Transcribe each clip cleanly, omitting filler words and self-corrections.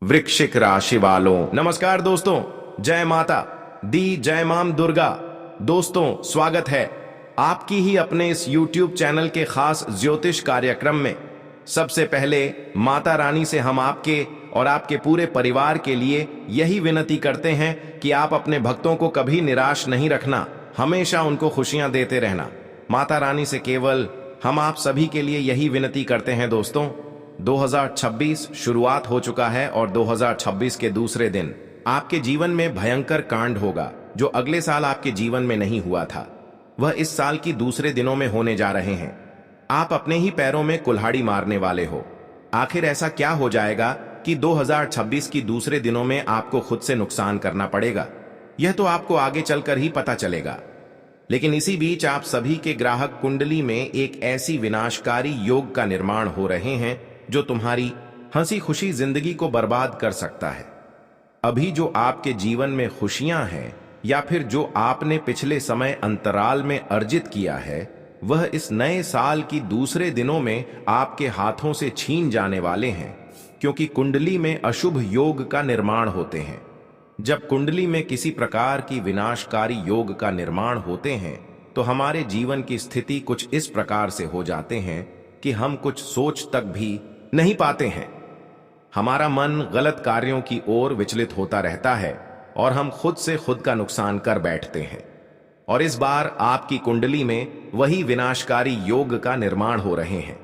वृश्चिक राशि वालों, नमस्कार दोस्तों। जय माता दी, जय मां दुर्गा। दोस्तों, स्वागत है आपकी ही अपने इस YouTube चैनल के खास ज्योतिष कार्यक्रम में। सबसे पहले माता रानी से हम आपके और आपके पूरे परिवार के लिए यही विनती करते हैं कि आप अपने भक्तों को कभी निराश नहीं रखना, हमेशा उनको खुशियां देते रहना। माता रानी से केवल हम आप सभी के लिए यही विनती करते हैं। दोस्तों, 2026 शुरुआत हो चुका है और 2026 के दूसरे दिन आपके जीवन में भयंकर कांड होगा जो अगले साल आपके जीवन में नहीं हुआ था, वह इस साल की दूसरे दिनों में होने जा रहे हैं। आप अपने ही पैरों में कुल्हाड़ी मारने वाले हो। आखिर ऐसा क्या हो जाएगा कि 2026 की दूसरे दिनों में आपको खुद से नुकसान करना पड़ेगा? यह तो आपको आगे चलकर ही पता चलेगा। लेकिन इसी बीच आप सभी के ग्राहक कुंडली में एक ऐसी विनाशकारी योग का निर्माण हो रहे हैं जो तुम्हारी हंसी खुशी जिंदगी को बर्बाद कर सकता है। अभी जो आपके जीवन में खुशियां हैं या फिर जो आपने पिछले समय अंतराल में अर्जित किया है, वह इस नए साल की दूसरे दिनों में आपके हाथों से छीन जाने वाले हैं, क्योंकि कुंडली में अशुभ योग का निर्माण होते हैं। जब कुंडली में किसी प्रकार की विनाशकारी योग का निर्माण होते हैं तो हमारे जीवन की स्थिति कुछ इस प्रकार से हो जाते हैं कि हम कुछ सोच तक भी नहीं पाते हैं। हमारा मन गलत कार्यों की ओर विचलित होता रहता है और हम खुद से खुद का नुकसान कर बैठते हैं। और इस बार आपकी कुंडली में वही विनाशकारी योग का निर्माण हो रहे हैं।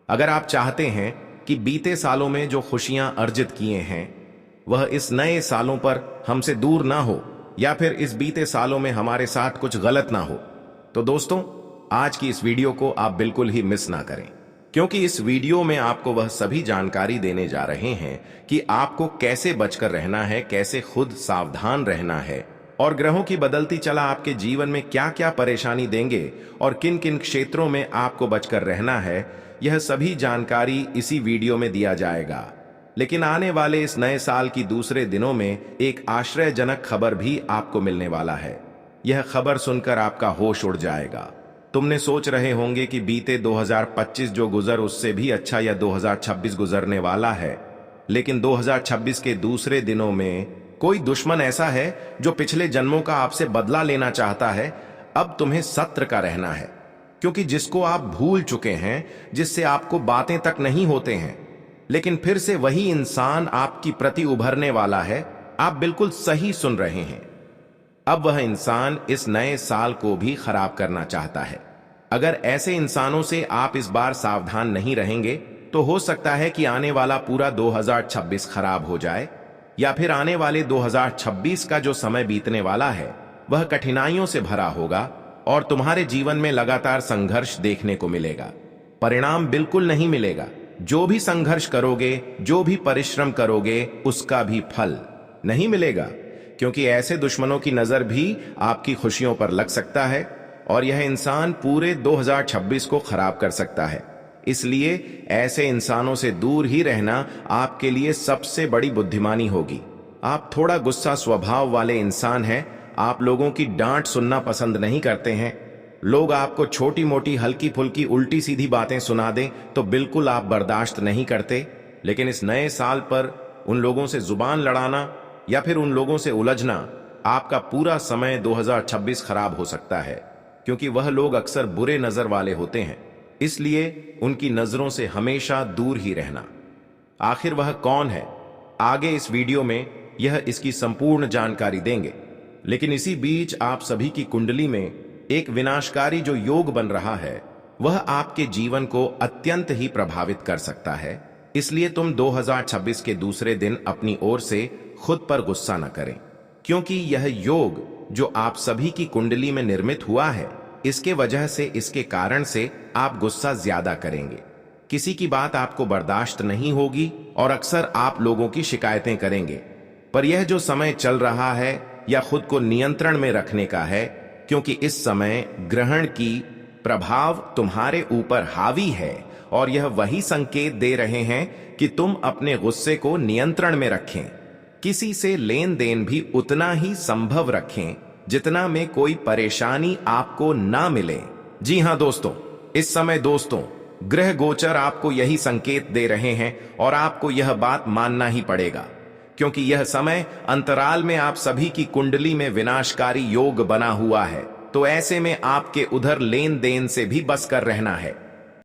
अगर आप चाहते हैं कि बीते सालों में जो खुशियां अर्जित किए हैं वह इस नए सालों पर हमसे दूर ना हो, या फिर इस बीते सालों में हमारे साथ कुछ गलत ना हो, तो दोस्तों, आज की इस वीडियो को आप बिल्कुल ही मिस ना करें, क्योंकि इस वीडियो में आपको वह सभी जानकारी देने जा रहे हैं कि आपको कैसे बचकर रहना है, कैसे खुद सावधान रहना है, और ग्रहों की बदलती चला आपके जीवन में क्या क्या परेशानी देंगे और किन किन क्षेत्रों में आपको बचकर रहना है। यह सभी जानकारी इसी वीडियो में दिया जाएगा। लेकिन आने वाले इस नए साल की दूसरे दिनों में एक आश्चर्यजनक खबर भी आपको मिलने वाला है। यह खबर सुनकर आपका होश उड़ जाएगा। तुमने सोच रहे होंगे कि बीते 2025 जो गुजर उससे भी अच्छा या 2026 गुजरने वाला है, लेकिन 2026 के दूसरे दिनों में कोई दुश्मन ऐसा है जो पिछले जन्मों का आपसे बदला लेना चाहता है। अब तुम्हें सत्र का रहना है, क्योंकि जिसको आप भूल चुके हैं, जिससे आपको बातें तक नहीं होते हैं, लेकिन फिर से वही इंसान आपकी प्रति उभरने वाला है। आप बिल्कुल सही सुन रहे हैं। अब वह इंसान इस नए साल को भी खराब करना चाहता है। अगर ऐसे इंसानों से आप इस बार सावधान नहीं रहेंगे तो हो सकता है कि आने वाला पूरा 2026 खराब हो जाए, या फिर आने वाले 2026 का जो समय बीतने वाला है वह कठिनाइयों से भरा होगा और तुम्हारे जीवन में लगातार संघर्ष देखने को मिलेगा। परिणाम बिल्कुल नहीं मिलेगा। जो भी संघर्ष करोगे, जो भी परिश्रम करोगे, उसका भी फल नहीं मिलेगा, क्योंकि ऐसे दुश्मनों की नजर भी आपकी खुशियों पर लग सकता है और यह इंसान पूरे 2026 को खराब कर सकता है। इसलिए ऐसे इंसानों से दूर ही रहना आपके लिए सबसे बड़ी बुद्धिमानी होगी। आप थोड़ा गुस्सा स्वभाव वाले इंसान हैं। आप लोगों की डांट सुनना पसंद नहीं करते हैं। लोग आपको छोटी मोटी हल्की फुल्की उल्टी सीधी बातें सुना दें तो बिल्कुल आप बर्दाश्त नहीं करते। लेकिन इस नए साल पर उन लोगों से जुबान लड़ाना या फिर उन लोगों से उलझना, आपका पूरा समय 2026 खराब हो सकता है, क्योंकि वह लोग अक्सर बुरे नजर वाले होते हैं। इसलिए उनकी नजरों से हमेशा दूर ही रहना। आखिर वह कौन है, आगे इस वीडियो में यह इसकी संपूर्ण जानकारी देंगे। लेकिन इसी बीच आप सभी की कुंडली में एक विनाशकारी जो योग बन रहा है वह आपके जीवन को अत्यंत ही प्रभावित कर सकता है। इसलिए तुम 2026 के दूसरे दिन अपनी ओर से खुद पर गुस्सा न करें, क्योंकि यह योग जो आप सभी की कुंडली में निर्मित हुआ है, इसके वजह से, इसके कारण से आप गुस्सा ज्यादा करेंगे। किसी की बात आपको बर्दाश्त नहीं होगी और अक्सर आप लोगों की शिकायतें करेंगे। पर यह जो समय चल रहा है या खुद को नियंत्रण में रखने का है, क्योंकि इस समय ग्रहण की प्रभाव तुम्हारे ऊपर हावी है और यह वही संकेत दे रहे हैं कि तुम अपने गुस्से को नियंत्रण में रखें। किसी से लेन देन भी उतना ही संभव रखें जितना में कोई परेशानी आपको ना मिले। जी हां दोस्तों, इस समय दोस्तों ग्रह गोचर आपको यही संकेत दे रहे हैं और आपको यह बात मानना ही पड़ेगा, क्योंकि यह समय अंतराल में आप सभी की कुंडली में विनाशकारी योग बना हुआ है। तो ऐसे में आपके उधर लेन देन से भी बच कर रहना है।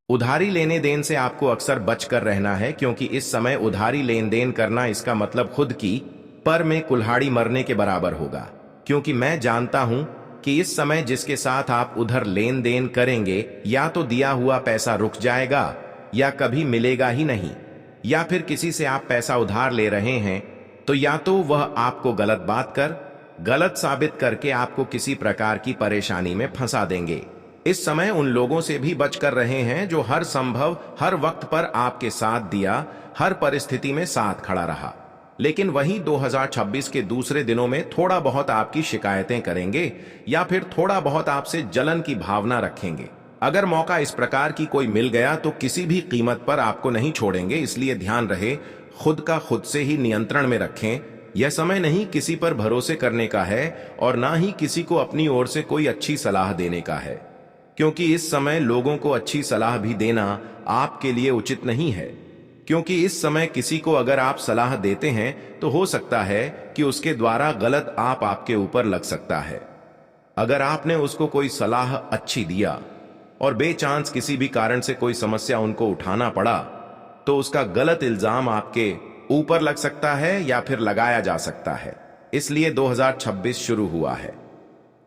उधारी लेने देन से आपको अक्सर बच कर रहना है, क्योंकि इस समय उधारी लेन देन करना इसका मतलब खुद की पर में कुल्हाड़ी मरने के बराबर होगा। क्योंकि मैं जानता हूं कि इस समय जिसके साथ आप उधर लेन देन करेंगे, या तो दिया हुआ पैसा रुक जाएगा या कभी मिलेगा ही नहीं, या फिर किसी से आप पैसा उधार ले रहे हैं तो या तो वह आपको गलत बात कर, गलत साबित करके आपको किसी प्रकार की परेशानी में फंसा देंगे। इस समय उन लोगों से भी बच कर रहे हैं जो हर संभव हर वक्त पर आपके साथ दिया, हर परिस्थिति में साथ खड़ा रहा, लेकिन वही 2026 के दूसरे दिनों में थोड़ा बहुत आपकी शिकायतें करेंगे या फिर थोड़ा बहुत आपसे जलन की भावना रखेंगे। अगर मौका इस प्रकार की कोई मिल गया तो किसी भी कीमत पर आपको नहीं छोड़ेंगे, इसलिए ध्यान रहे खुद का खुद से ही नियंत्रण में रखें। यह समय नहीं किसी पर भरोसे करने का है और ना ही किसी को अपनी ओर से कोई अच्छी सलाह देने का है, क्योंकि इस समय लोगों को अच्छी सलाह भी देना आपके लिए उचित नहीं है। क्योंकि इस समय किसी को अगर आप सलाह देते हैं तो हो सकता है कि उसके द्वारा गलत आपके ऊपर लग सकता है। अगर आपने उसको कोई सलाह अच्छी दिया और बेचांस किसी भी कारण से कोई समस्या उनको उठाना पड़ा, तो उसका गलत इल्जाम आपके ऊपर लग सकता है या फिर लगाया जा सकता है। इसलिए 2026 शुरू हुआ है।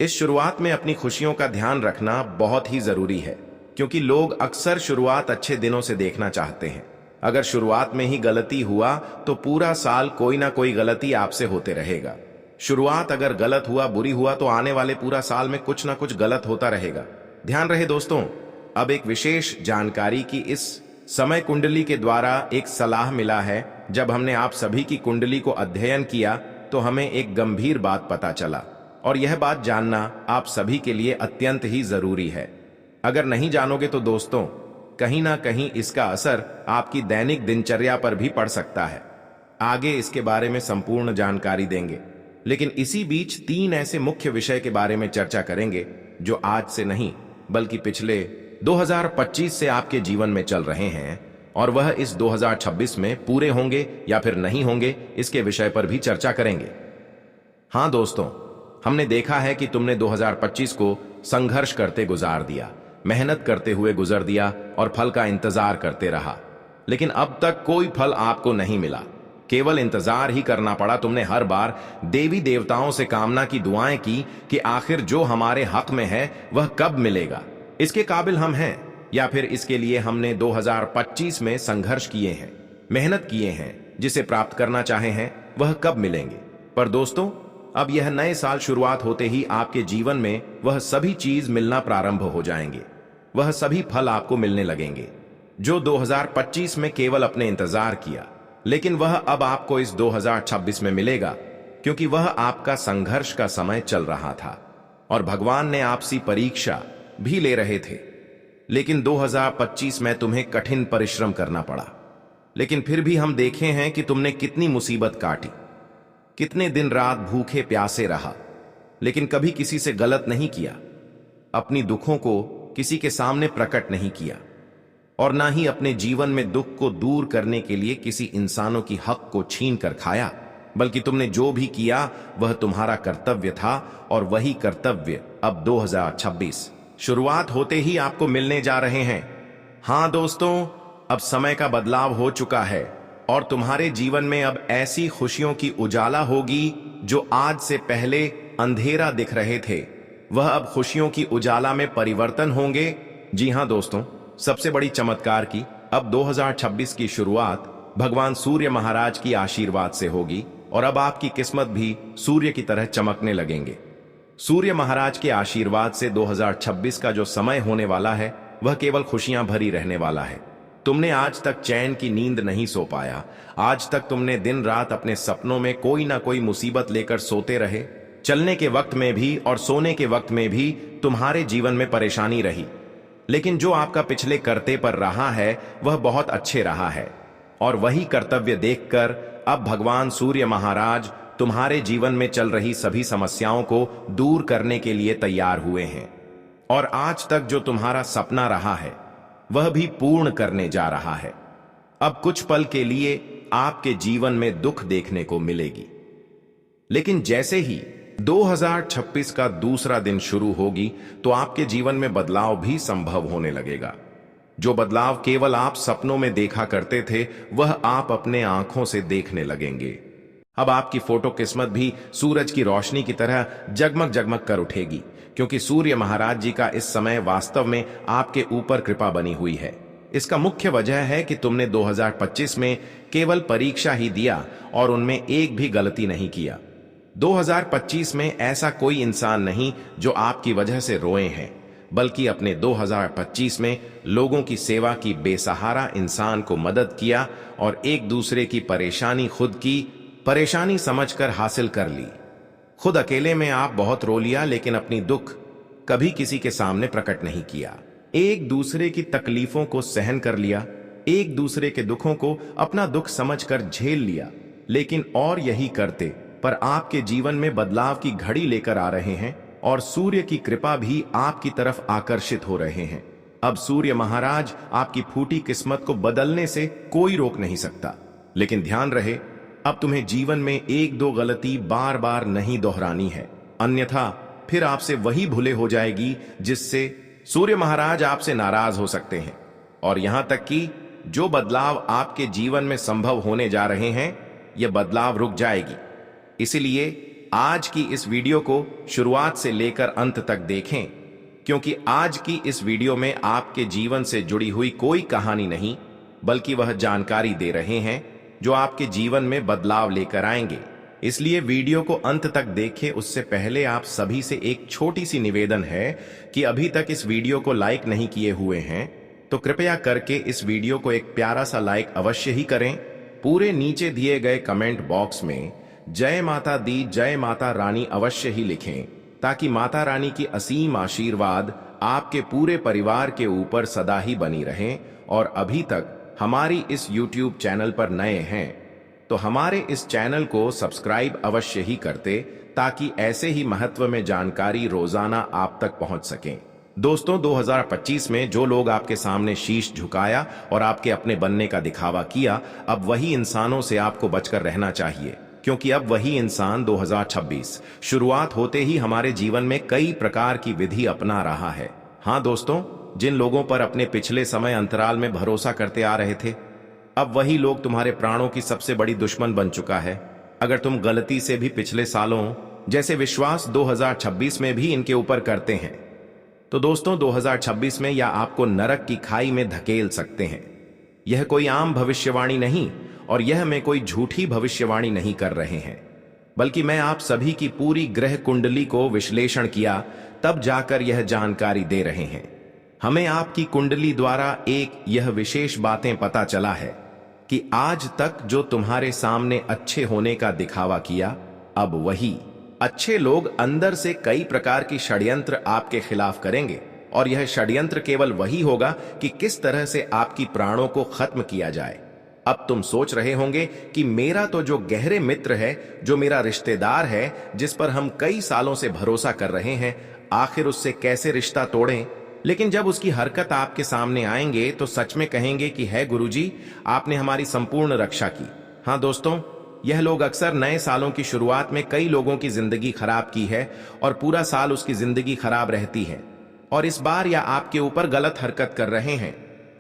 इस शुरुआत में अपनी खुशियों का ध्यान रखना बहुत ही जरूरी है, क्योंकि लोग अक्सर शुरुआत अच्छे दिनों से देखना चाहते हैं। अगर शुरुआत में ही गलती हुआ तो पूरा साल कोई ना कोई गलती आपसे होते रहेगा। शुरुआत अगर गलत हुआ, बुरी हुआ, तो आने वाले पूरा साल में कुछ ना कुछ गलत होता रहेगा। ध्यान रहे दोस्तों, अब एक विशेष जानकारी की इस समय कुंडली के द्वारा एक सलाह मिला है। जब हमने आप सभी की कुंडली को अध्ययन किया तो हमें एक गंभीर बात पता चला, और यह बात जानना आप सभी के लिए अत्यंत ही जरूरी है। अगर नहीं जानोगे तो दोस्तों कहीं ना कहीं इसका असर आपकी दैनिक दिनचर्या पर भी पड़ सकता है। आगे इसके बारे में संपूर्ण जानकारी देंगे, लेकिन इसी बीच 3 ऐसे मुख्य विषय के बारे में चर्चा करेंगे जो आज से नहीं बल्कि पिछले 2025 से आपके जीवन में चल रहे हैं, और वह इस 2026 में पूरे होंगे या फिर नहीं होंगे, इसके विषय पर भी चर्चा करेंगे। हाँ दोस्तों, हमने देखा है कि तुमने 2025 को संघर्ष करते गुजार दिया, मेहनत करते हुए गुजर दिया और फल का इंतजार करते रहा, लेकिन अब तक कोई फल आपको नहीं मिला। केवल इंतजार ही करना पड़ा। तुमने हर बार देवी देवताओं से कामना की दुआएं की कि आखिर जो हमारे हक में है वह कब मिलेगा, इसके काबिल हम हैं, या फिर इसके लिए हमने 2025 में संघर्ष किए हैं, मेहनत किए हैं, जिसे प्राप्त करना चाहे हैं वह कब मिलेंगे। पर दोस्तों, अब यह नए साल शुरुआत होते ही आपके जीवन में वह सभी चीज मिलना प्रारंभ हो जाएंगे। वह सभी फल आपको मिलने लगेंगे जो 2025 में केवल अपने इंतजार किया, लेकिन वह अब आपको इस 2026 में मिलेगा, क्योंकि वह आपका संघर्ष का समय चल रहा था और भगवान ने आपसी परीक्षा भी ले रहे थे। लेकिन 2025 में तुम्हें कठिन परिश्रम करना पड़ा, लेकिन फिर भी हम देखे हैं कि तुमने कितनी मुसीबत काटी, कितने दिन रात भूखे प्यासे रहा, लेकिन कभी किसी से गलत नहीं किया, अपनी दुखों को किसी के सामने प्रकट नहीं किया, और ना ही अपने जीवन में दुख को दूर करने के लिए किसी इंसानों की हक को छीन कर खाया, बल्कि तुमने जो भी किया वह तुम्हारा कर्तव्य था, और वही कर्तव्य अब 2026 शुरुआत होते ही आपको मिलने जा रहे हैं। हां दोस्तों, अब समय का बदलाव हो चुका है और तुम्हारे जीवन में अब ऐसी खुशियों की उजाला होगी जो आज से पहले अंधेरा दिख रहे थे, वह अब खुशियों की उजाला में परिवर्तन होंगे। जी हां दोस्तों, सबसे बड़ी चमत्कार की अब 2026 की शुरुआत भगवान सूर्य महाराज की आशीर्वाद से होगी, और अब आपकी किस्मत भी सूर्य की तरह चमकने लगेंगे। सूर्य महाराज के आशीर्वाद से 2026 का जो समय होने वाला है वह केवल खुशियां भरी रहने वाला है। तुमने आज तक चैन की नींद नहीं सो पाया, आज तक तुमने दिन रात अपने सपनों में कोई ना कोई मुसीबत लेकर सोते रहे। चलने के वक्त में भी और सोने के वक्त में भी तुम्हारे जीवन में परेशानी रही, लेकिन जो आपका पिछले करते पर रहा है वह बहुत अच्छे रहा है, और वही कर्तव्य देखकर अब भगवान सूर्य महाराज तुम्हारे जीवन में चल रही सभी समस्याओं को दूर करने के लिए तैयार हुए हैं। और आज तक जो तुम्हारा सपना रहा है वह भी पूर्ण करने जा रहा है। अब कुछ पल के लिए आपके जीवन में दुख देखने को मिलेगी, लेकिन जैसे ही 2026 का दूसरा दिन शुरू होगी तो आपके जीवन में बदलाव भी संभव होने लगेगा। जो बदलाव केवल आप सपनों में देखा करते थे, वह आप अपने आंखों से देखने लगेंगे। अब आपकी फोटो किस्मत भी सूरज की रोशनी की तरह जगमग जगमग कर उठेगी, क्योंकि सूर्य महाराज जी का इस समय वास्तव में आपके ऊपर कृपा बनी हुई है। इसका मुख्य वजह है कि तुमने 2025 में केवल परीक्षा ही दिया और उनमें एक भी गलती नहीं किया। 2025 में ऐसा कोई इंसान नहीं जो आपकी वजह से रोए हैं, बल्कि अपने 2025 में लोगों की सेवा की, बेसहारा इंसान को मदद किया और एक दूसरे की परेशानी खुद की परेशानी समझकर हासिल कर ली। खुद अकेले में आप बहुत रो लिया, लेकिन अपनी दुख कभी किसी के सामने प्रकट नहीं किया। एक दूसरे की तकलीफों को सहन कर लिया, एक दूसरे के दुखों को अपना दुख समझकर झेल लिया। लेकिन और यही करते पर आपके जीवन में बदलाव की घड़ी लेकर आ रहे हैं और सूर्य की कृपा भी आपकी तरफ आकर्षित हो रहे हैं। अब सूर्य महाराज आपकी फूटी किस्मत को बदलने से कोई रोक नहीं सकता। लेकिन ध्यान रहे, अब तुम्हें जीवन में एक दो गलती बार बार नहीं दोहरानी है, अन्यथा फिर आपसे वही भूले हो जाएगी जिससे सूर्य महाराज आपसे नाराज हो सकते हैं। और यहां तक कि जो बदलाव आपके जीवन में संभव होने जा रहे हैं, यह बदलाव रुक जाएगी। इसीलिए आज की इस वीडियो को शुरुआत से लेकर अंत तक देखें, क्योंकि आज की इस वीडियो में आपके जीवन से जुड़ी हुई कोई कहानी नहीं, बल्कि वह जानकारी दे रहे हैं जो आपके जीवन में बदलाव लेकर आएंगे। इसलिए वीडियो को अंत तक देखें। उससे पहले आप सभी से एक छोटी सी निवेदन है कि अभी तक इस वीडियो को लाइक नहीं किए हुए हैं तो कृपया करके इस वीडियो को एक प्यारा सा लाइक अवश्य ही करें। पूरे नीचे दिए गए कमेंट बॉक्स में जय माता दी, जय माता रानी अवश्य ही लिखें, ताकि माता रानी की असीम आशीर्वाद आपके पूरे परिवार के ऊपर सदा ही बनी रहे। और अभी तक हमारी इस YouTube चैनल पर नए हैं तो हमारे इस चैनल को सब्सक्राइब अवश्य ही करते, ताकि ऐसे ही महत्व में जानकारी रोजाना आप तक पहुंच सके। दोस्तों, 2025 में जो लोग आपके सामने शीश झुकाया और आपके अपने बनने का दिखावा किया, अब वही इंसानों से आपको बचकर रहना चाहिए, क्योंकि अब वही इंसान 2026 शुरुआत होते ही हमारे जीवन में कई प्रकार की विधि अपना रहा है। हाँ दोस्तों, जिन लोगों पर अपने पिछले समय अंतराल में भरोसा करते आ रहे थे, अब वही लोग तुम्हारे प्राणों की सबसे बड़ी दुश्मन बन चुका है। अगर तुम गलती से भी पिछले सालों जैसे विश्वास 2026 में भी इनके ऊपर करते हैं, तो दोस्तों 2026 में या आपको नरक की खाई में धकेल सकते हैं। यह कोई आम भविष्यवाणी नहीं, और यह मैं कोई झूठी भविष्यवाणी नहीं कर रहे हैं, बल्कि मैं आप सभी की पूरी ग्रह कुंडली को विश्लेषण किया तब जाकर यह जानकारी दे रहे हैं। हमें आपकी कुंडली द्वारा एक यह विशेष बातें पता चला है कि आज तक जो तुम्हारे सामने अच्छे होने का दिखावा किया, अब वही अच्छे लोग अंदर से कई प्रकार की षड्यंत्र आपके खिलाफ करेंगे। और यह षड्यंत्र केवल वही होगा कि किस तरह से आपकी प्राणों को खत्म किया जाए। अब तुम सोच रहे होंगे कि मेरा तो जो गहरे मित्र है, जो मेरा रिश्तेदार है, जिस पर हम कई सालों से भरोसा कर रहे हैं, आखिर उससे कैसे रिश्ता तोड़ें। लेकिन जब उसकी हरकत आपके सामने आएंगे तो सच में कहेंगे कि है गुरुजी, आपने हमारी संपूर्ण रक्षा की। हाँ दोस्तों, यह लोग अक्सर नए सालों की शुरुआत में कई लोगों की जिंदगी खराब की है और पूरा साल उसकी जिंदगी खराब रहती है। और इस बार या आपके ऊपर गलत हरकत कर रहे हैं,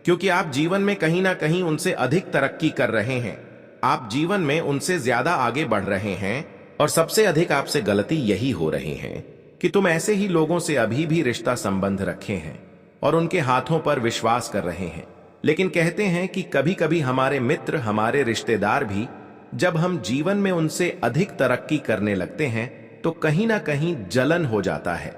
क्योंकि आप जीवन में कहीं ना कहीं उनसे अधिक तरक्की कर रहे हैं। आप जीवन में उनसे ज्यादा आगे बढ़ रहे हैं और सबसे अधिक आपसे गलती यही हो रही है कि तुम ऐसे ही लोगों से अभी भी रिश्ता संबंध रखे हैं और उनके हाथों पर विश्वास कर रहे हैं। लेकिन कहते हैं कि कभी कभी हमारे मित्र, हमारे रिश्तेदार भी जब हम जीवन में उनसे अधिक तरक्की करने लगते हैं तो कहीं ना कहीं जलन हो जाता है।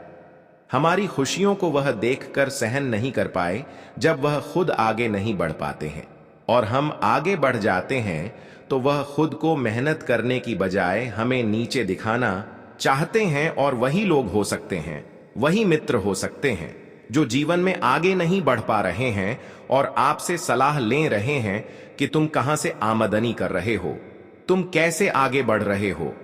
हमारी खुशियों को वह देखकर सहन नहीं कर पाए जब वह खुद आगे नहीं बढ़ पाते हैं, और हम आगे बढ़ जाते हैं तो वह खुद को मेहनत करने की बजाय हमें नीचे दिखाना चाहते हैं। और वही लोग हो सकते हैं, वही मित्र हो सकते हैं जो जीवन में आगे नहीं बढ़ पा रहे हैं और आपसे सलाह ले रहे हैं कि तुम कहां से आमदनी कर रहे हो, तुम कैसे आगे बढ़ रहे हो,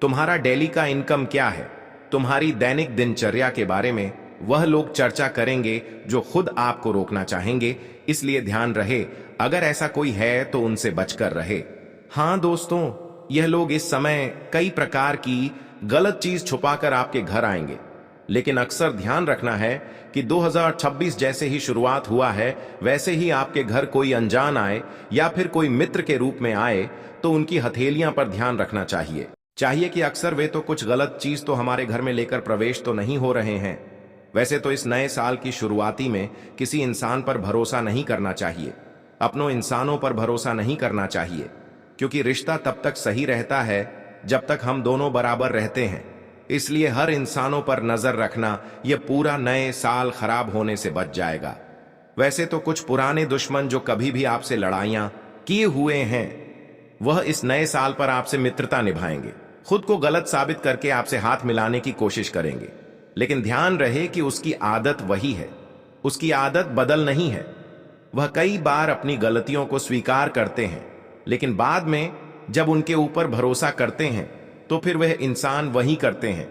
तुम्हारा डेली का इनकम क्या है, तुम्हारी दैनिक दिनचर्या के बारे में वह लोग चर्चा करेंगे जो खुद आपको रोकना चाहेंगे, इसलिए ध्यान रहे अगर ऐसा कोई है तो उनसे बचकर रहे। हाँ दोस्तों, यह लोग इस समय कई प्रकार की गलत चीज छुपाकर आपके घर आएंगे, लेकिन अक्सर ध्यान रखना है कि 2026 जैसे ही शुरुआत हुआ है वैसे ही आपके घर कोई अनजान आए या फिर कोई मित्र के रूप में आए तो उनकी हथेलियां पर ध्यान रखना चाहिए कि अक्सर वे तो कुछ गलत चीज तो हमारे घर में लेकर प्रवेश तो नहीं हो रहे हैं। वैसे तो इस नए साल की शुरुआती में किसी इंसान पर भरोसा नहीं करना चाहिए, अपनों इंसानों पर भरोसा नहीं करना चाहिए, क्योंकि रिश्ता तब तक सही रहता है जब तक हम दोनों बराबर रहते हैं। इसलिए हर इंसानों पर नजर रखना यह पूरा नए साल खराब होने से बच जाएगा। वैसे तो कुछ पुराने दुश्मन जो कभी भी आपसे लड़ाइयां किए हुए हैं वह इस नए साल पर आपसे मित्रता निभाएंगे, खुद को गलत साबित करके आपसे हाथ मिलाने की कोशिश करेंगे, लेकिन ध्यान रहे कि उसकी आदत वही है, उसकी आदत बदल नहीं है। वह कई बार अपनी गलतियों को स्वीकार करते हैं, लेकिन बाद में जब उनके ऊपर भरोसा करते हैं तो फिर वह इंसान वही करते हैं।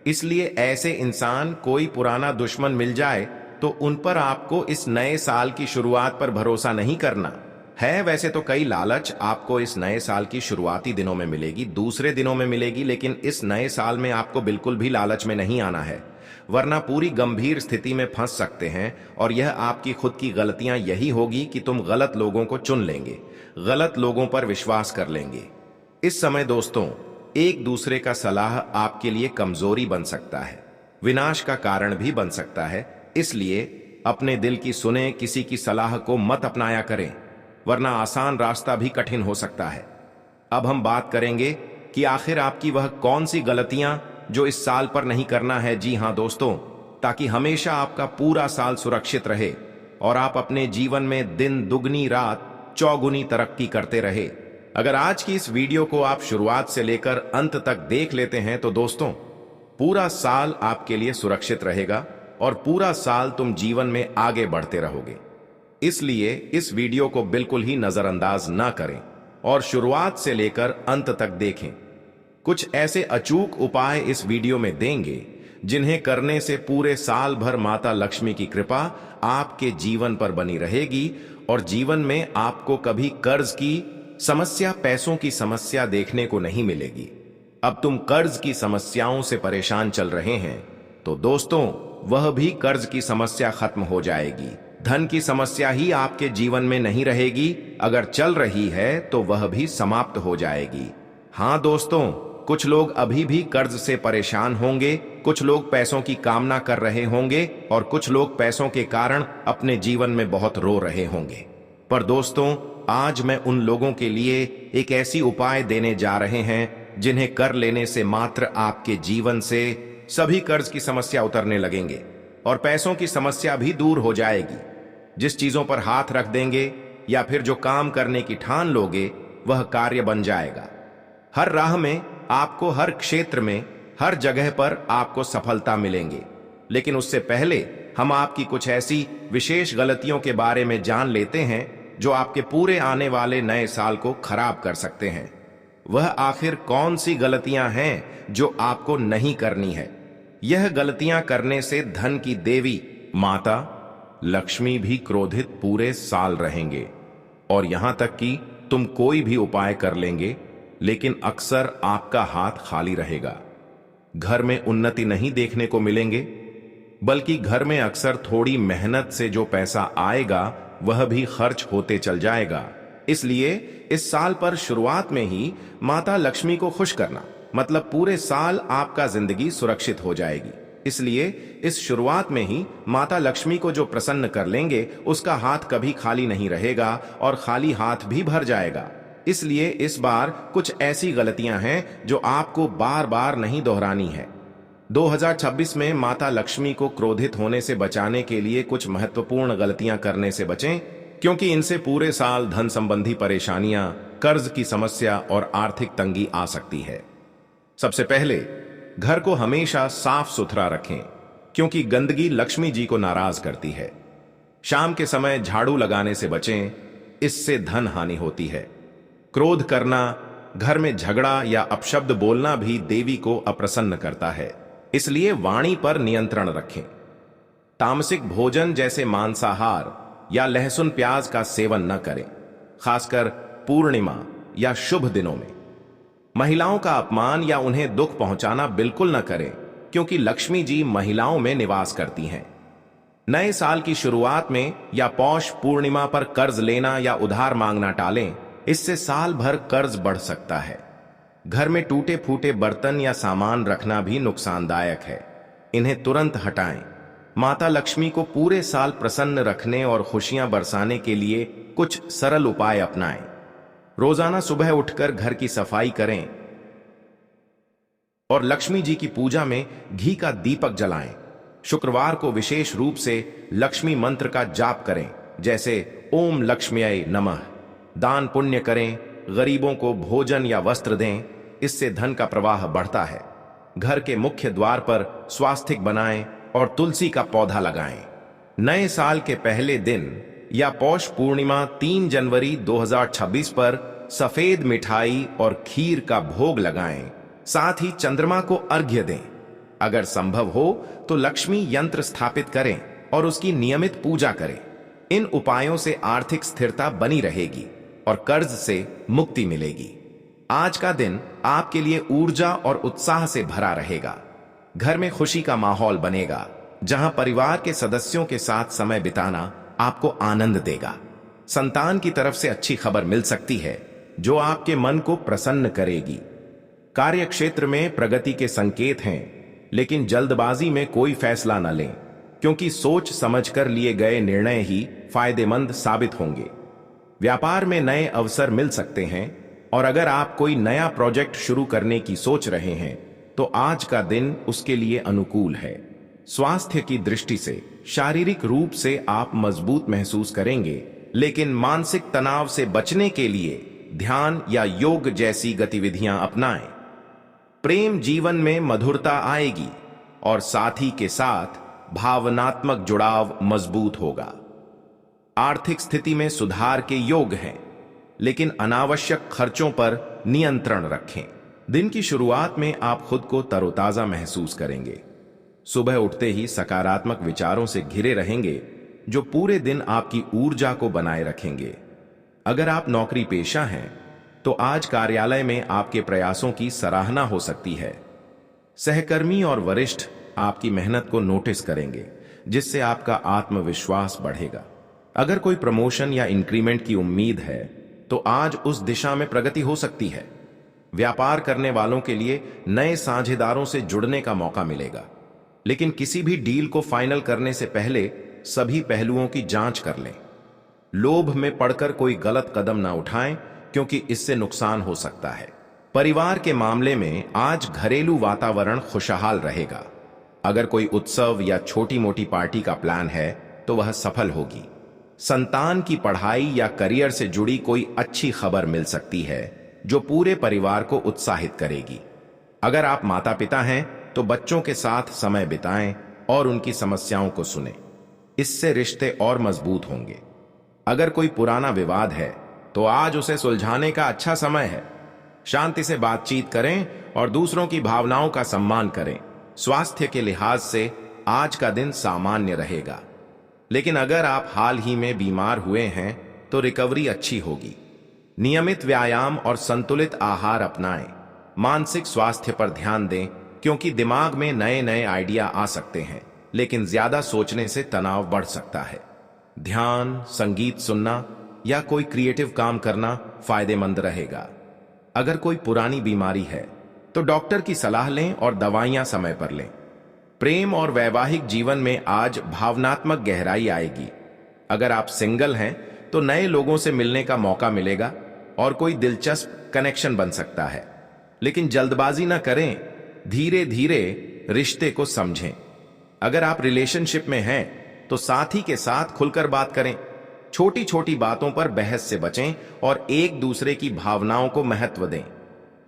इसलिए ऐसे इंसान कोई पुराना दुश्मन मिल जाए तो उन पर आपको इस नए साल की शुरुआत पर भरोसा नहीं करना है। वैसे तो कई लालच आपको इस नए साल की शुरुआती दिनों में मिलेगी, दूसरे दिनों में मिलेगी, लेकिन इस नए साल में आपको बिल्कुल भी लालच में नहीं आना है, वरना पूरी गंभीर स्थिति में फंस सकते हैं। और यह आपकी खुद की गलतियां यही होगी कि तुम गलत लोगों को चुन लेंगे, गलत लोगों पर विश्वास कर लेंगे। इस समय दोस्तों, एक दूसरे का सलाह आपके लिए कमजोरी बन सकता है, विनाश का कारण भी बन सकता है। इसलिए अपने दिल की सुने, किसी की सलाह को मत अपनाया करें, वरना आसान रास्ता भी कठिन हो सकता है। अब हम बात करेंगे कि आखिर आपकी वह कौन सी गलतियां जो इस साल पर नहीं करना है। जी हां दोस्तों, ताकि हमेशा आपका पूरा साल सुरक्षित रहे और आप अपने जीवन में दिन दुगनी रात चौगुनी तरक्की करते रहे। अगर आज की इस वीडियो को आप शुरुआत से लेकर अंत तक देख लेते हैं तो दोस्तों, पूरा साल आपके लिए सुरक्षित रहेगा और पूरा साल तुम जीवन में आगे बढ़ते रहोगे। इसलिए इस वीडियो को बिल्कुल ही नजरअंदाज ना करें और शुरुआत से लेकर अंत तक देखें। कुछ ऐसे अचूक उपाय इस वीडियो में देंगे जिन्हें करने से पूरे साल भर माता लक्ष्मी की कृपा आपके जीवन पर बनी रहेगी और जीवन में आपको कभी कर्ज की समस्या, पैसों की समस्या देखने को नहीं मिलेगी। अब तुम कर्ज की समस्याओं से परेशान चल रहे हैं तो दोस्तों, वह भी कर्ज की समस्या खत्म हो जाएगी। धन की समस्या ही आपके जीवन में नहीं रहेगी, अगर चल रही है तो वह भी समाप्त हो जाएगी। हाँ दोस्तों, कुछ लोग अभी भी कर्ज से परेशान होंगे, कुछ लोग पैसों की कामना कर रहे होंगे और कुछ लोग पैसों के कारण अपने जीवन में बहुत रो रहे होंगे। पर दोस्तों, आज मैं उन लोगों के लिए एक ऐसी उपाय देने जा रहे हैं जिन्हें कर लेने से मात्र आपके जीवन से सभी कर्ज की समस्या उतरने लगेंगे और पैसों की समस्या भी दूर हो जाएगी। जिस चीजों पर हाथ रख देंगे या फिर जो काम करने की ठान लोगे वह कार्य बन जाएगा। हर राह में आपको, हर क्षेत्र में, हर जगह पर आपको सफलता मिलेंगे। लेकिन उससे पहले हम आपकी कुछ ऐसी विशेष गलतियों के बारे में जान लेते हैं जो आपके पूरे आने वाले नए साल को खराब कर सकते हैं। वह आखिर कौन सी गलतियां हैं जो आपको नहीं करनी है? यह गलतियां करने से धन की देवी माता लक्ष्मी भी क्रोधित पूरे साल रहेंगे और यहां तक कि तुम कोई भी उपाय कर लेंगे लेकिन अक्सर आपका हाथ खाली रहेगा। घर में उन्नति नहीं देखने को मिलेंगे, बल्कि घर में अक्सर थोड़ी मेहनत से जो पैसा आएगा वह भी खर्च होते चल जाएगा। इसलिए इस साल पर शुरुआत में ही माता लक्ष्मी को खुश करना, मतलब पूरे साल आपका जिंदगी सुरक्षित हो जाएगी। इसलिए इस शुरुआत में ही माता लक्ष्मी को जो प्रसन्न कर लेंगे उसका हाथ कभी खाली नहीं रहेगा और खाली हाथ भी भर जाएगा। इसलिए इस बार कुछ ऐसी गलतियां हैं जो आपको बार बार नहीं दोहरानी है। 2026 में माता लक्ष्मी को क्रोधित होने से बचाने के लिए कुछ महत्वपूर्ण गलतियां करने से बचें, क्योंकि इनसे पूरे साल धन संबंधी परेशानियां, कर्ज की समस्या और आर्थिक तंगी आ सकती है। सबसे पहले घर को हमेशा साफ सुथरा रखें, क्योंकि गंदगी लक्ष्मी जी को नाराज करती है। शाम के समय झाड़ू लगाने से बचें, इससे धन हानि होती है। क्रोध करना, घर में झगड़ा या अपशब्द बोलना भी देवी को अप्रसन्न करता है, इसलिए वाणी पर नियंत्रण रखें। तामसिक भोजन जैसे मांसाहार या लहसुन प्याज का सेवन न करें, खासकर पूर्णिमा या शुभ दिनों में। महिलाओं का अपमान या उन्हें दुख पहुंचाना बिल्कुल न करें, क्योंकि लक्ष्मी जी महिलाओं में निवास करती हैं। नए साल की शुरुआत में या पौष पूर्णिमा पर कर्ज लेना या उधार मांगना टालें, इससे साल भर कर्ज बढ़ सकता है। घर में टूटे फूटे बर्तन या सामान रखना भी नुकसानदायक है, इन्हें तुरंत हटाएं। माता लक्ष्मी को पूरे साल प्रसन्न रखने और खुशियां बरसाने के लिए कुछ सरल उपाय अपनाएं। रोजाना सुबह उठकर घर की सफाई करें और लक्ष्मी जी की पूजा में घी का दीपक जलाएं। शुक्रवार को विशेष रूप से लक्ष्मी मंत्र का जाप करें, जैसे ओम लक्ष्म्यै नमः। दान पुण्य करें, गरीबों को भोजन या वस्त्र दें, इससे धन का प्रवाह बढ़ता है। घर के मुख्य द्वार पर स्वास्तिक बनाएं और तुलसी का पौधा लगाएं। नए साल के पहले दिन या पौष पूर्णिमा 3 जनवरी 2026 पर सफेद मिठाई और खीर का भोग लगाएं। साथ ही चंद्रमा को अर्घ्य दें। अगर संभव हो तो लक्ष्मी यंत्र स्थापित करें और उसकी नियमित पूजा करें। इन उपायों से आर्थिक स्थिरता बनी रहेगी और कर्ज से मुक्ति मिलेगी। आज का दिन आपके लिए ऊर्जा और उत्साह से भरा रहेगा। घर में खुशी का माहौल बनेगा, जहां परिवार के सदस्यों के साथ समय बिताना आपको आनंद देगा। संतान की तरफ से अच्छी खबर मिल सकती है, जो आपके मन को प्रसन्न करेगी। कार्य क्षेत्र में प्रगति के संकेत हैं, लेकिन जल्दबाजी में कोई फैसला न लें, क्योंकि सोच समझकर लिए गए निर्णय ही फायदेमंद साबित होंगे। व्यापार में नए अवसर मिल सकते हैं, और अगर आप कोई नया प्रोजेक्ट शुरू करने की सोच रहे हैं तो आज का दिन उसके लिए अनुकूल है। स्वास्थ्य की दृष्टि से शारीरिक रूप से आप मजबूत महसूस करेंगे, लेकिन मानसिक तनाव से बचने के लिए ध्यान या योग जैसी गतिविधियां अपनाएं। प्रेम जीवन में मधुरता आएगी और साथी के साथ भावनात्मक जुड़ाव मजबूत होगा। आर्थिक स्थिति में सुधार के योग हैं, लेकिन अनावश्यक खर्चों पर नियंत्रण रखें। दिन की शुरुआत में आप खुद को तरोताजा महसूस करेंगे। सुबह उठते ही सकारात्मक विचारों से घिरे रहेंगे, जो पूरे दिन आपकी ऊर्जा को बनाए रखेंगे। अगर आप नौकरी पेशा हैं तो आज कार्यालय में आपके प्रयासों की सराहना हो सकती है। सहकर्मी और वरिष्ठ आपकी मेहनत को नोटिस करेंगे, जिससे आपका आत्मविश्वास बढ़ेगा। अगर कोई प्रमोशन या इंक्रीमेंट की उम्मीद है तो आज उस दिशा में प्रगति हो सकती है। व्यापार करने वालों के लिए नए साझेदारों से जुड़ने का मौका मिलेगा, लेकिन किसी भी डील को फाइनल करने से पहले सभी पहलुओं की जांच कर लें। लोभ में पड़कर कोई गलत कदम ना उठाएं, क्योंकि इससे नुकसान हो सकता है। परिवार के मामले में आज घरेलू वातावरण खुशहाल रहेगा। अगर कोई उत्सव या छोटी मोटी पार्टी का प्लान है तो वह सफल होगी। संतान की पढ़ाई या करियर से जुड़ी कोई अच्छी खबर मिल सकती है, जो पूरे परिवार को उत्साहित करेगी। अगर आप माता पिता हैं तो बच्चों के साथ समय बिताएं और उनकी समस्याओं को सुनें। इससे रिश्ते और मजबूत होंगे। अगर कोई पुराना विवाद है तो आज उसे सुलझाने का अच्छा समय है। शांति से बातचीत करें और दूसरों की भावनाओं का सम्मान करें। स्वास्थ्य के लिहाज से आज का दिन सामान्य रहेगा, लेकिन अगर आप हाल ही में बीमार हुए हैं तो रिकवरी अच्छी होगी। नियमित व्यायाम और संतुलित आहार अपनाएं। मानसिक स्वास्थ्य पर ध्यान दें, क्योंकि दिमाग में नए नए आइडिया आ सकते हैं, लेकिन ज्यादा सोचने से तनाव बढ़ सकता है। ध्यान, संगीत सुनना या कोई क्रिएटिव काम करना फायदेमंद रहेगा। अगर कोई पुरानी बीमारी है तो डॉक्टर की सलाह लें और दवाइयां समय पर लें। प्रेम और वैवाहिक जीवन में आज भावनात्मक गहराई आएगी। अगर आप सिंगल हैं तो नए लोगों से मिलने का मौका मिलेगा और कोई दिलचस्प कनेक्शन बन सकता है, लेकिन जल्दबाजी ना करें। धीरे धीरे रिश्ते को समझें। अगर आप रिलेशनशिप में हैं तो साथी के साथ खुलकर बात करें। छोटी छोटी बातों पर बहस से बचें और एक दूसरे की भावनाओं को महत्व दें।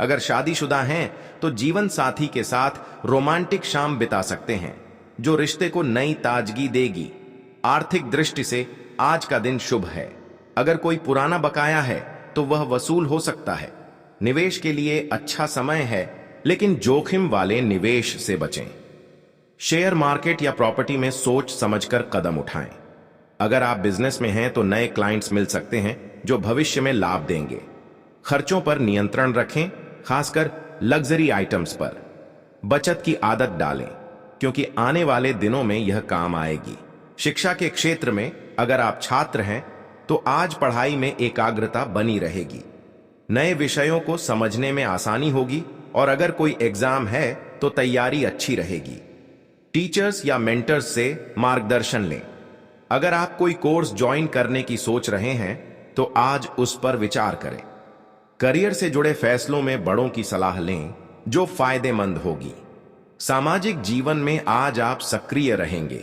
अगर शादीशुदा हैं तो जीवन साथी के साथ रोमांटिक शाम बिता सकते हैं, जो रिश्ते को नई ताजगी देगी। आर्थिक दृष्टि से आज का दिन शुभ है। अगर कोई पुराना बकाया है तो वह वसूल हो सकता है। निवेश के लिए अच्छा समय है, लेकिन जोखिम वाले निवेश से बचें। शेयर मार्केट या प्रॉपर्टी में सोच समझकर कदम उठाएं। अगर आप बिजनेस में हैं तो नए क्लाइंट्स मिल सकते हैं जो भविष्य में लाभ देंगे। खर्चों पर नियंत्रण रखें, खासकर लग्जरी आइटम्स पर। बचत की आदत डालें क्योंकि आने वाले दिनों में यह काम आएगी। शिक्षा के क्षेत्र में अगर आप छात्र हैं तो आज पढ़ाई में एकाग्रता बनी रहेगी। नए विषयों को समझने में आसानी होगी और अगर कोई एग्जाम है तो तैयारी अच्छी रहेगी। टीचर्स या मेंटर्स से मार्गदर्शन लें। अगर आप कोई कोर्स ज्वाइन करने की सोच रहे हैं तो आज उस पर विचार करें। करियर से जुड़े फैसलों में बड़ों की सलाह लें जो फायदेमंद होगी। सामाजिक जीवन में आज आप सक्रिय रहेंगे।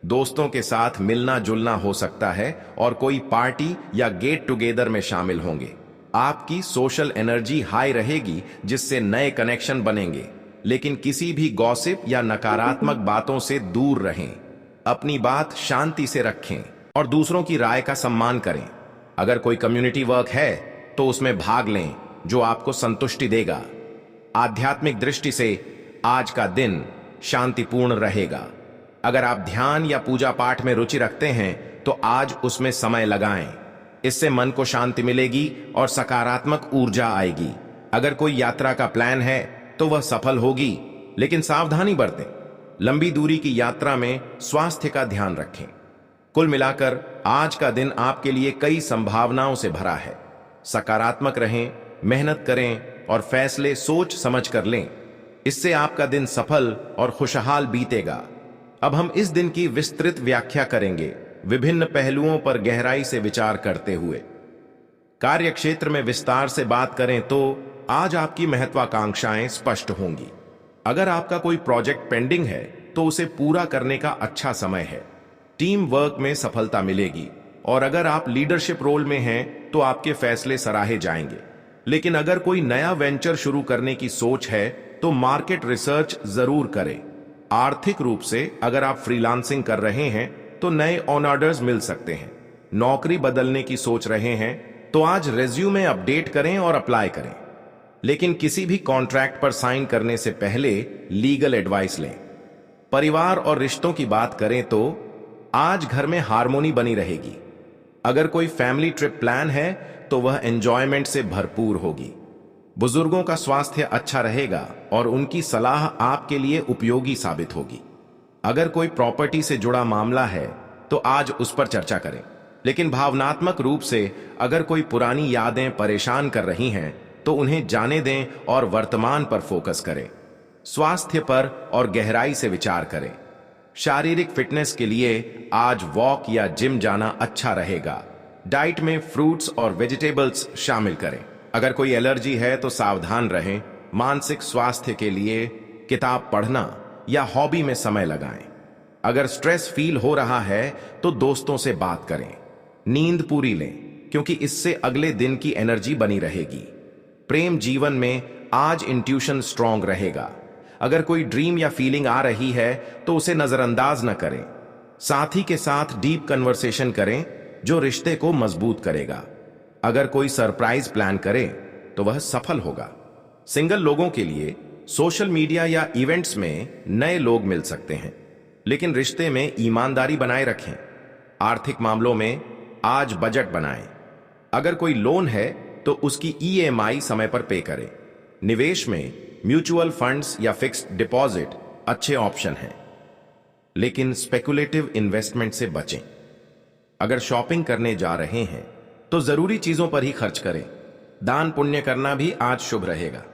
दोस्तों के साथ मिलना जुलना हो सकता है और कोई पार्टी या गेट टुगेदर में शामिल होंगे। आपकी सोशल एनर्जी हाई रहेगी जिससे नए कनेक्शन बनेंगे, लेकिन किसी भी गॉसिप या नकारात्मक बातों से दूर रहें। अपनी बात शांति से रखें और दूसरों की राय का सम्मान करें। अगर कोई कम्युनिटी वर्क है तो उसमें भाग लें जो आपको संतुष्टि देगा। आध्यात्मिक दृष्टि से आज का दिन शांतिपूर्ण रहेगा। अगर आप ध्यान या पूजा पाठ में रुचि रखते हैं तो आज उसमें समय लगाएं। इससे मन को शांति मिलेगी और सकारात्मक ऊर्जा आएगी। अगर कोई यात्रा का प्लान है तो वह सफल होगी, लेकिन सावधानी बरतें। लंबी दूरी की यात्रा में स्वास्थ्य का ध्यान रखें। कुल मिलाकर आज का दिन आपके लिए कई संभावनाओं से भरा है। सकारात्मक रहें, मेहनत करें और फैसले सोच समझ कर लें। इससे आपका दिन सफल और खुशहाल बीतेगा। अब हम इस दिन की विस्तृत व्याख्या करेंगे, विभिन्न पहलुओं पर गहराई से विचार करते हुए। कार्य क्षेत्र में विस्तार से बात करें तो आज आपकी महत्वाकांक्षाएं स्पष्ट होंगी। अगर आपका कोई प्रोजेक्ट पेंडिंग है तो उसे पूरा करने का अच्छा समय है। टीम वर्क में सफलता मिलेगी और अगर आप लीडरशिप रोल में हैं तो आपके फैसले सराहे जाएंगे। लेकिन अगर कोई नया वेंचर शुरू करने की सोच है तो मार्केट रिसर्च जरूर करें। आर्थिक रूप से अगर आप फ्रीलांसिंग कर रहे हैं तो नए ऑन ऑर्डर्स मिल सकते हैं। नौकरी बदलने की सोच रहे हैं तो आज रेज्यूमे अपडेट करें और अप्लाई करें। लेकिन किसी भी कॉन्ट्रैक्ट पर साइन करने से पहले लीगल एडवाइस लें। परिवार और रिश्तों की बात करें तो आज घर में हार्मोनी बनी रहेगी। अगर कोई फैमिली ट्रिप प्लान है तो वह एंजॉयमेंट से भरपूर होगी। बुजुर्गों का स्वास्थ्य अच्छा रहेगा और उनकी सलाह आपके लिए उपयोगी साबित होगी। अगर कोई प्रॉपर्टी से जुड़ा मामला है तो आज उस पर चर्चा करें। लेकिन भावनात्मक रूप से अगर कोई पुरानी यादें परेशान कर रही हैं तो उन्हें जाने दें और वर्तमान पर फोकस करें। स्वास्थ्य पर और गहराई से विचार करें। शारीरिक फिटनेस के लिए आज वॉक या जिम जाना अच्छा रहेगा। डाइट में फ्रूट्स और वेजिटेबल्स शामिल करें। अगर कोई एलर्जी है तो सावधान रहें। मानसिक स्वास्थ्य के लिए किताब पढ़ना या हॉबी में समय लगाएं। अगर स्ट्रेस फील हो रहा है तो दोस्तों से बात करें। नींद पूरी लें क्योंकि इससे अगले दिन की एनर्जी बनी रहेगी। प्रेम जीवन में आज इंट्यूशन स्ट्रांग रहेगा। अगर कोई ड्रीम या फीलिंग आ रही है तो उसे नजरअंदाज न करें। साथी के साथ डीप कन्वर्सेशन करें जो रिश्ते को मजबूत करेगा। अगर कोई सरप्राइज प्लान करे तो वह सफल होगा। सिंगल लोगों के लिए सोशल मीडिया या इवेंट्स में नए लोग मिल सकते हैं, लेकिन रिश्ते में ईमानदारी बनाए रखें। आर्थिक मामलों में आज बजट बनाएं। अगर कोई लोन है तो उसकी ईएमआई समय पर पे करें। निवेश में म्यूचुअल फंड्स या फिक्स्ड डिपॉजिट अच्छे ऑप्शन हैं, लेकिन स्पेकुलेटिव इन्वेस्टमेंट से बचें। अगर शॉपिंग करने जा रहे हैं तो जरूरी चीजों पर ही खर्च करें। दान पुण्य करना भी आज शुभ रहेगा।